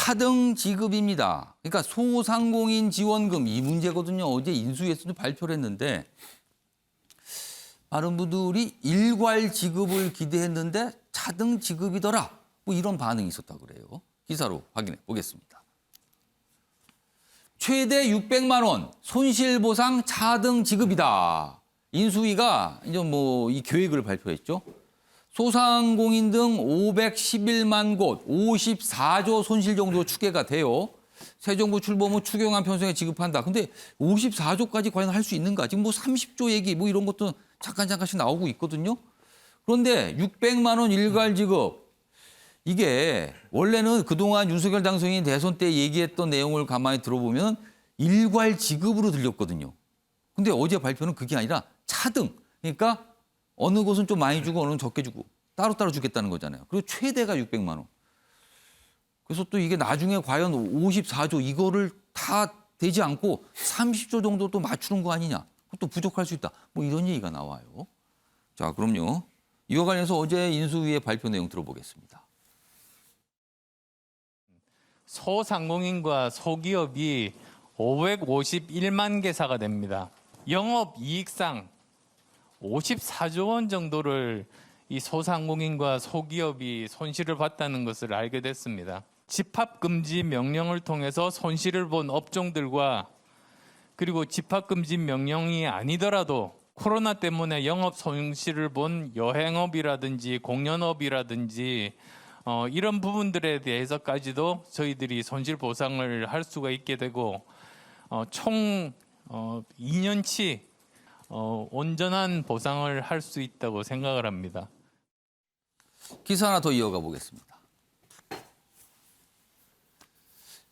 차등 지급입니다. 그러니까 소상공인 지원금 이 문제거든요. 어제 인수위에서도 발표를 했는데 많은 분들이 일괄 지급을 기대했는데 차등 지급이더라. 뭐 이런 반응이 있었다고 그래요. 기사로 확인해 보겠습니다. 최대 600만 원 손실보상 차등 지급이다. 인수위가 이제 뭐 이 계획을 발표했죠. 소상공인 등 511만 곳 54조 손실 정도 추계가 돼요. 새 정부 출범 후 추경안 편성에 지급한다. 근데 54조까지 과연 할 수 있는가? 지금 뭐 30조 얘기 뭐 이런 것도 잠깐씩 나오고 있거든요. 그런데 600만 원 일괄 지급. 이게 원래는 그동안 윤석열 당선인이 대선 때 얘기했던 내용을 가만히 들어보면 일괄 지급으로 들렸거든요. 근데 어제 발표는 그게 아니라 차등. 그러니까 어느 곳은 좀 많이 주고 어느 곳은 적게 주고 따로따로 주겠다는 거잖아요. 그리고 최대가 600만 원. 그래서 또 이게 나중에 과연 54조 이거를 다 되지 않고 30조 정도 또 맞추는 거 아니냐. 그것도 부족할 수 있다. 뭐 이런 얘기가 나와요. 자, 그럼요. 이와 관련해서 어제 인수위의 발표 내용 들어보겠습니다. 소상공인과 소기업이 551만 개사가 됩니다. 영업이익상 54조 원 정도를 이 소상공인과 소기업이 손실을 봤다는 것을 알게 됐습니다. 집합금지 명령을 통해서 손실을 본 업종들과 그리고 집합금지 명령이 아니더라도 코로나 때문에 영업 손실을 본 여행업이라든지 공연업이라든지 이런 부분들에 대해서까지도 저희들이 손실 보상을 할 수가 있게 되고 총 2년치 온전한 보상을 할 수 있다고 생각을 합니다. 기사 하나 더 이어가 보겠습니다.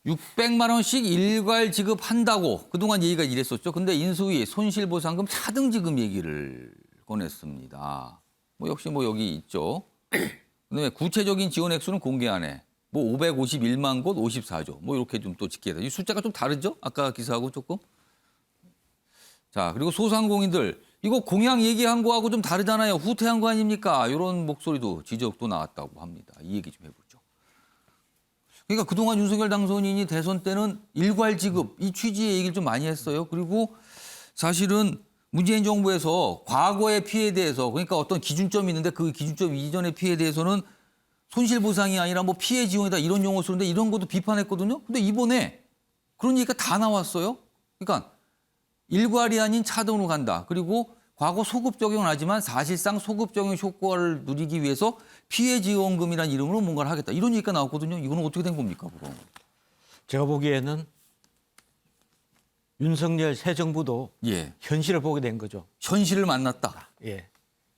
600만 원씩 일괄 지급한다고 그동안 얘기가 이랬었죠. 근데 인수위 손실보상금 차등 지급 얘기를 꺼냈습니다. 뭐 역시 뭐 여기 있죠. 그다음에 구체적인 지원 액수는 공개 안 해. 뭐 551만 곳 54조. 뭐 이렇게 좀 또 지켜야 돼. 이 숫자가 좀 다르죠? 아까 기사하고 조금. 자, 그리고 소상공인들 이거 공약 얘기한 거하고 좀 다르잖아요. 후퇴한 거 아닙니까? 이런 목소리도 지적도 나왔다고 합니다. 이 얘기 좀 해보죠. 그러니까 그동안 윤석열 당선인이 대선 때는 일괄 지급 이 취지의 얘기를 좀 많이 했어요. 그리고 사실은 문재인 정부에서 과거의 피해에 대해서 그러니까 어떤 기준점이 있는데 그 기준점 이전의 피해에 대해서는 손실보상이 아니라 뭐 피해 지원이다 이런 용어 쓰는데 이런 것도 비판했거든요. 근데 이번에 그런 얘기가 다 나왔어요. 그러니까 일괄이 아닌 차등으로 간다. 그리고 과거 소급 적용은 하지만 사실상 소급 적용 효과를 누리기 위해서 피해 지원금이라는 이름으로 뭔가를 하겠다. 이런 얘기가 나왔거든요. 이거는 어떻게 된 겁니까? 그럼? 제가 보기에는 윤석열 새 정부도 예. 현실을 보게 된 거죠. 현실을 만났다. 예,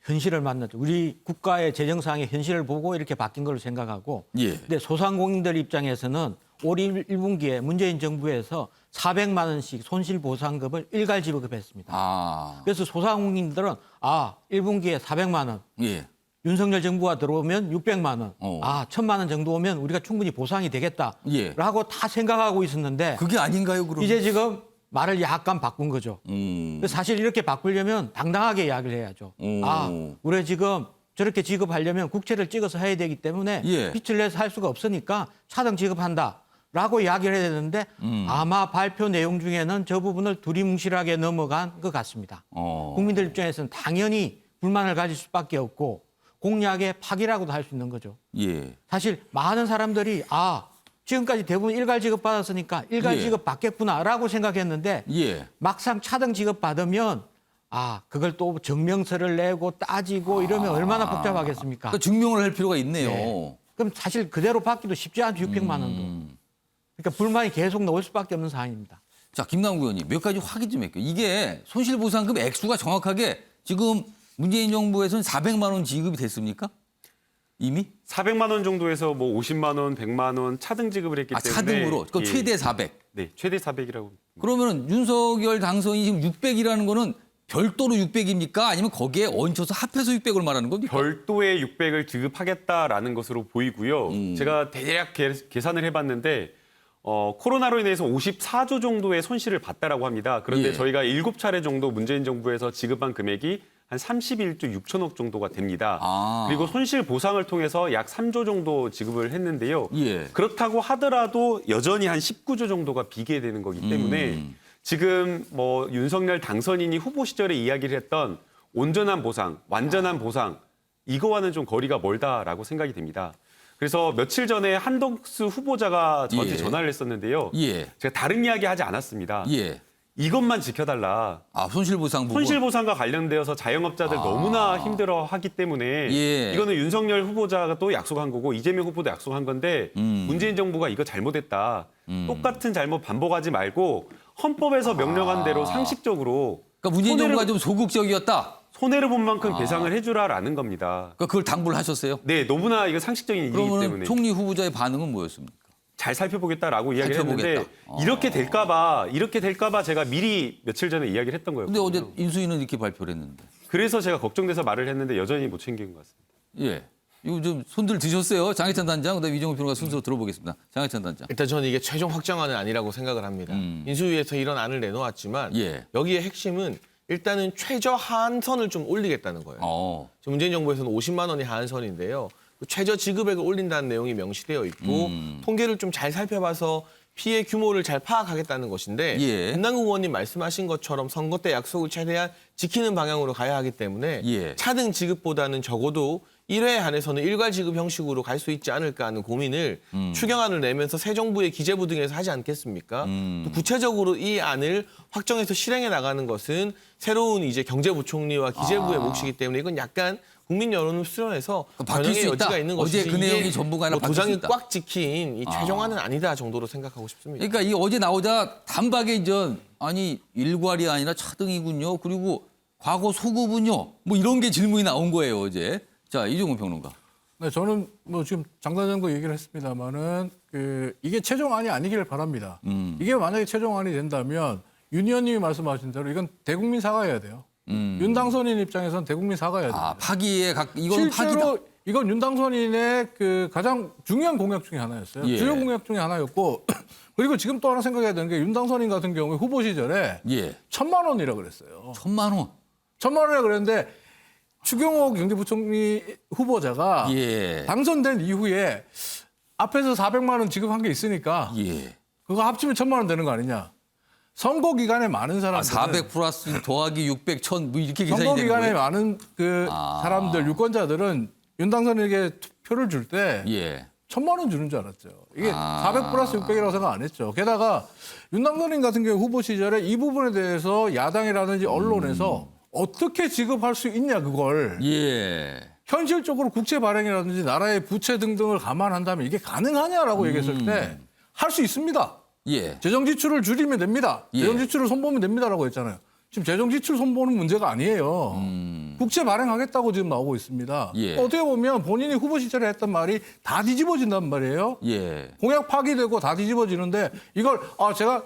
현실을 만났죠. 우리 국가의 재정상의 현실을 보고 이렇게 바뀐 걸로 생각하고. 예. 근데 소상공인들 입장에서는 올 1분기에 문재인 정부에서 400만 원씩 손실보상금을 일괄 지급했습니다. 아. 그래서 소상공인들은 1분기에 400만 원. 예. 윤석열 정부가 들어오면 600만 원. 어. 1000만 원 정도 오면 우리가 충분히 보상이 되겠다. 예. 라고 다 생각하고 있었는데 그게 아닌가요, 그럼? 이제 지금 말을 약간 바꾼 거죠. 사실 이렇게 바꾸려면 당당하게 이야기를 해야죠. 우리가 지금 저렇게 지급하려면 국채를 찍어서 해야 되기 때문에 예. 빚을 내서 할 수가 없으니까 차등 지급한다라고 이야기를 해야 되는데 아마 발표 내용 중에는 저 부분을 두리뭉실하게 넘어간 것 같습니다. 국민들 입장에서는 당연히 불만을 가질 수밖에 없고 공약의 파기라고도 할 수 있는 거죠. 예. 사실 많은 사람들이 지금까지 대부분 일괄 지급 받았으니까 일괄 예. 지급 받겠구나라고 생각했는데 예. 막상 차등 지급 받으면 그걸 또 증명서를 내고 따지고 이러면 얼마나 복잡하겠습니까? 그러니까 증명을 할 필요가 있네요. 네. 그럼 사실 그대로 받기도 쉽지 않죠. 600만 원도. 그러니까 불만이 계속 나올 수밖에 없는 상황입니다. 자, 김남국 의원님 몇 가지 확인 좀 할게요. 이게 손실보상금 액수가 정확하게 지금 문재인 정부에서는 400만 원 지급이 됐습니까? 이미? 400만 원 정도에서 뭐 50만 원, 100만 원 차등 지급을 했기 때문에 차등으로. 그럼 예. 최대 400. 네, 최대 400이라고. 그러면 윤석열 당선이 지금 600이라는 거는 별도로 600입니까? 아니면 거기에 얹혀서 합해서 600을 말하는 겁니까? 별도의 600을 지급하겠다라는 것으로 보이고요. 제가 대략 계산을 해봤는데 코로나로 인해서 54조 정도의 손실을 봤다라고 합니다. 그런데 예. 저희가 7차례 정도 문재인 정부에서 지급한 금액이 한 31조 6천억 정도가 됩니다. 아. 그리고 손실 보상을 통해서 약 3조 정도 지급을 했는데요. 예. 그렇다고 하더라도 여전히 한 19조 정도가 비계되는 거기 때문에 지금 뭐 윤석열 당선인이 후보 시절에 이야기를 했던 온전한 보상, 완전한 보상 이거와는 좀 거리가 멀다라고 생각이 됩니다. 그래서 며칠 전에 한덕수 후보자가 저한테 예. 전화를 했었는데요. 예. 제가 다른 이야기 하지 않았습니다. 예. 이것만 지켜달라. 아, 손실보상 부분. 손실보상과 관련되어서 자영업자들 너무나 힘들어하기 때문에 예. 이거는 윤석열 후보자가 또 약속한 거고 이재명 후보도 약속한 건데 문재인 정부가 이거 잘못했다. 똑같은 잘못 반복하지 말고 헌법에서 명령한 대로 상식적으로 그러니까 문재인 손해를- 정부가 좀 소극적이었다. 손해를 본 만큼 배상을 해주라라는 겁니다. 그러니까 그걸 당부를 하셨어요? 네, 너무나 이거 상식적인 일이기 그러면 때문에 총리 후보자의 반응은 뭐였습니까? 잘 살펴보겠다라고 이야기를 살펴보겠다. 했는데 이렇게 될까봐 제가 미리 며칠 전에 이야기를 했던 거예요. 근데 어제 인수위는 이렇게 발표를 했는데. 그래서 제가 걱정돼서 말을 했는데 여전히 못 챙긴 것 같습니다. 예. 이거 좀 손들 드셨어요. 장혜찬 단장, 그다음에 이종훈 평론가 순서로 들어보겠습니다. 장혜찬 단장. 일단 저는 이게 최종 확정안은 아니라고 생각을 합니다. 인수위에서 이런 안을 내놓았지만 예. 여기에 핵심은 일단은 최저 하한선을 좀 올리겠다는 거예요. 지금 문재인 정부에서는 50만 원이 하한선인데요. 그 최저 지급액을 올린다는 내용이 명시되어 있고 통계를 좀 잘 살펴봐서 피해 규모를 잘 파악하겠다는 것인데 예. 김남국 의원님 말씀하신 것처럼 선거 때 약속을 최대한 지키는 방향으로 가야 하기 때문에 예. 차등 차등 지급보다는 적어도 1회에 한해서는 일괄 지급 형식으로 갈 수 있지 않을까 하는 고민을 추경안을 내면서 새 정부의 기재부 등에서 하지 않겠습니까? 또 구체적으로 이 안을 확정해서 실행해 나가는 것은 새로운 이제 경제부총리와 기재부의 몫이기 때문에 이건 약간 국민 여론을 수렴해서 바뀔 수 변형의 있다. 여지가 있는 어제 것이지 그 이게 내용이 전부가 아니라 뭐 바뀔 수 도장이 있다. 꽉 찍힌 이 최종안은 아니다 정도로 생각하고 싶습니다. 그러니까 이 어제 나오자 단박에 이제 아니 일괄이 아니라 차등이군요. 그리고 과거 소급은요. 뭐 이런 게 질문이 나온 거예요 어제. 자 이종훈 평론가. 네, 저는 뭐 지금 장 단장도 얘기를 했습니다만은 이게 최종안이 아니기를 바랍니다. 이게 만약에 최종안이 된다면 윤 의원님이 말씀하신 대로 이건 대국민 사과해야 돼요. 윤 당선인 입장에서는 대국민 사과해야 돼요. 아 파기에 이거는 파기다. 실제로 이건 윤 당선인의 그 가장 중요한 공약 중에 하나였어요. 예. 주요 공약 중에 하나였고 그리고 지금 또 하나 생각해야 되는 게 윤 당선인 같은 경우에 후보 시절에 예. 1,000만 원이라 그랬어요. 1,000만 원. 1,000만 원이라 그랬는데 추경호 경제부총리 후보자가 예. 당선된 이후에 앞에서 400만 원 지급한 게 있으니까 예. 그거 합치면 1,000만 원 되는 거 아니냐. 선거 기간에 많은 아, 사람들 400 플러스 더하기 600, 1000 뭐 이렇게 계산이 선거 되는 기간에 거예요? 많은 그 사람들 유권자들은 윤 당선인에게 투표를 줄 때 예. 1,000만 원 주는 줄 알았죠. 이게 400 플러스 600이라고 생각 안 했죠. 게다가 윤 당선인 같은 경우 후보 시절에 이 부분에 대해서 야당이라든지 언론에서 어떻게 지급할 수 있냐 그걸 예. 현실적으로 국채 발행이라든지 나라의 부채 등등을 감안한다면 이게 가능하냐라고 얘기했을 때 할 수 있습니다. 예. 재정 지출을 줄이면 됩니다. 예. 재정 지출을 손보면 됩니다라고 했잖아요. 지금 재정 지출 손보는 문제가 아니에요. 국채 발행하겠다고 지금 나오고 있습니다. 예. 어떻게 보면 본인이 후보 시절에 했던 말이 다 뒤집어진단 말이에요. 예. 공약 파기되고 다 뒤집어지는데 이걸 제가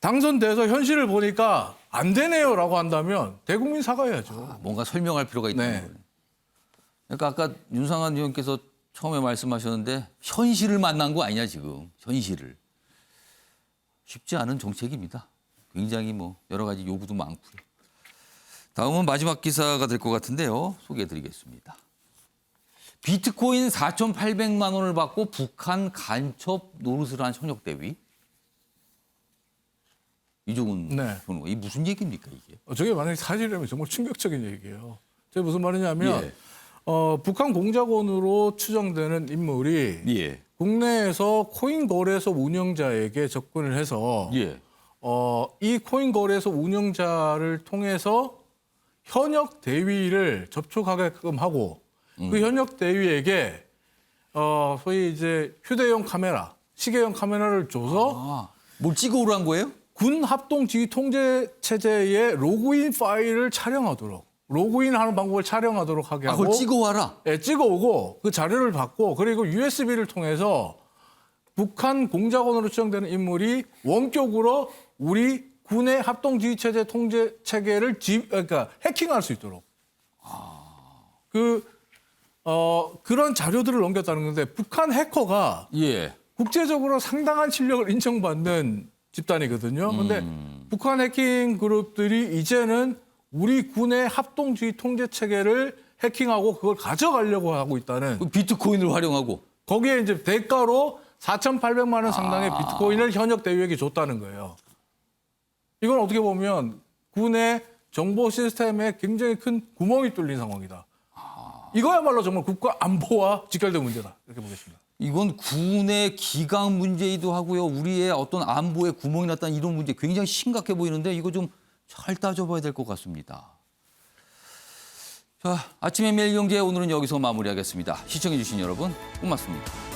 당선돼서 현실을 보니까 안 되네요라고 한다면 대국민 사과해야죠. 뭔가 설명할 필요가 있다는 네. 거예요. 그러니까 아까 윤상한 의원께서 처음에 말씀하셨는데 현실을 만난 거 아니냐 지금. 현실을. 쉽지 않은 정책입니다. 굉장히 뭐 여러 가지 요구도 많고요. 다음은 마지막 기사가 될 것 같은데요. 소개해드리겠습니다. 비트코인 4,800만 원을 받고 북한 간첩 노릇을 한 현역 대위. 이종훈 네. 평론가. 이게 무슨 얘기입니까 이게? 저게 만약에 사실이라면 정말 충격적인 얘기예요. 저게 무슨 말이냐면 예. 북한 공작원으로 추정되는 인물이 예. 국내에서 코인 거래소 운영자에게 접근을 해서 예. 이 코인 거래소 운영자를 통해서 현역 대위를 접촉하게끔 하고 그 현역 대위에게 소위 이제 휴대용 카메라, 시계용 카메라를 줘서 뭘 찍어오란 거예요? 군 합동 지휘 통제 체제의 로그인 파일을 촬영하도록 로그인하는 방법을 촬영하도록 하게 하고 그걸 찍어와라. 예, 찍어오고 그 자료를 받고 그리고 USB를 통해서 북한 공작원으로 추정되는 인물이 원격으로 우리 군의 합동 지휘 체제 통제 체계를 그러니까 해킹할 수 있도록 그런 자료들을 넘겼다는 건데 북한 해커가 예. 국제적으로 상당한 실력을 인정받는 집단이거든요. 근데 북한 해킹 그룹들이 이제는 우리 군의 합동주의 통제 체계를 해킹하고 그걸 가져가려고 하고 있다는 그 비트코인을 활용하고. 거기에 이제 대가로 4,800만 원 상당의 비트코인을 현역 대위에게 줬다는 거예요. 이건 어떻게 보면 군의 정보 시스템에 굉장히 큰 구멍이 뚫린 상황이다. 이거야말로 정말 국가 안보와 직결된 문제다. 이렇게 보겠습니다. 이건 군의 기강 문제이기도 하고요. 우리의 어떤 안보에 구멍이 났다는 이런 문제 굉장히 심각해 보이는데 이거 좀 잘 따져봐야 될 것 같습니다. 자, 아침의 매일 경제 오늘은 여기서 마무리하겠습니다. 시청해 주신 여러분 고맙습니다.